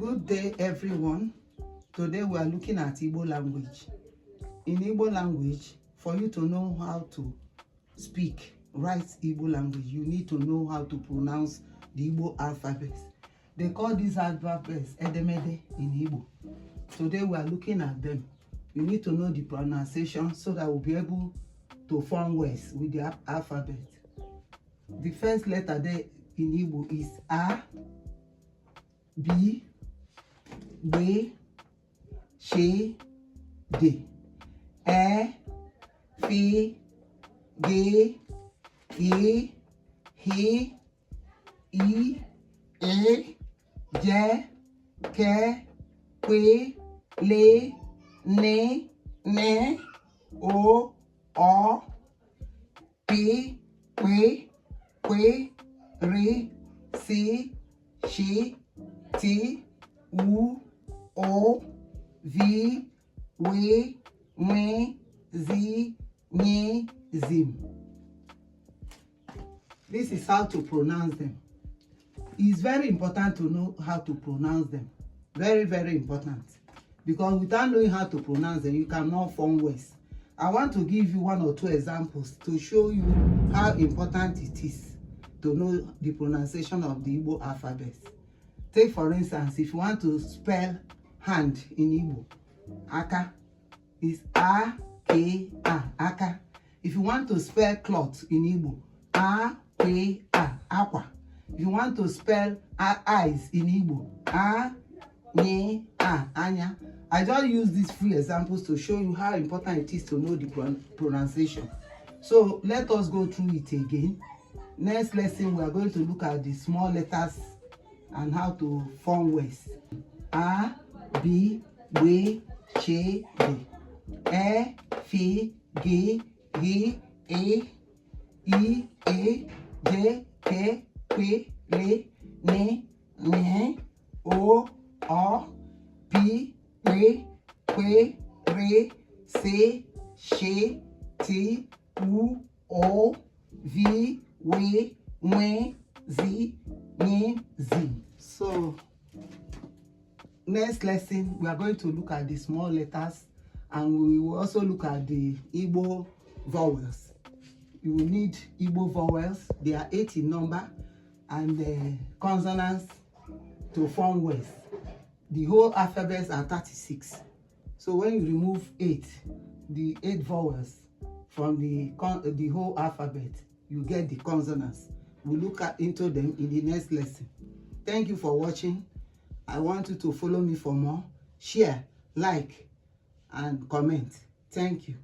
Good day, everyone. Today we are looking at Igbo language. In Igbo language, for you to know how to speak, write Igbo language, you need to know how to pronounce the Igbo alphabet. They call these alphabets edemede in Igbo. Today we are looking at them. You need to know the pronunciation so that we'll be able to form words with the alphabet. The first letter there in Igbo is A, B, B, She, D. E, F, G, I, H, I, E, J, K, Q, L, N, O, P, Q, R, S, Š, T, U, O, V, W, M, Z, N, Z. This is how to pronounce them. It's very important to know how to pronounce them. Very, very important. Because without knowing how to pronounce them, you cannot form words. I want to give you one or two examples to show you how important it is to know the pronunciation of the Igbo alphabet. Take for instance, if you want to spell hand in Igbo, Aka is A-K-A, Aka. If you want to spell cloth in Igbo, A-K-A, Aqua. If you want to spell eyes in Igbo, A-Nye-A, Anya. I just use these three examples to show you how important it is to know the pronunciation. So let us go through it again. Next lesson, we are going to look at the small letters and how to form words. A, B, W, Ch, D. E, F, G, G, E, I, E, J, K, Q, L, N, O, P, Q, R, S, Š, T, U, O, V, W, M, Z, N, Z. So, next lesson, we are going to look at the small letters and we will also look at the Igbo vowels. You will need Igbo vowels. They are 8 in number and the consonants to form words. The whole alphabets are 36. So when you remove 8, the 8 vowels from the whole alphabet, you get the consonants. We'll look into them in the next lesson. Thank you for watching. I want you to follow me for more. Share, like, and comment. Thank you.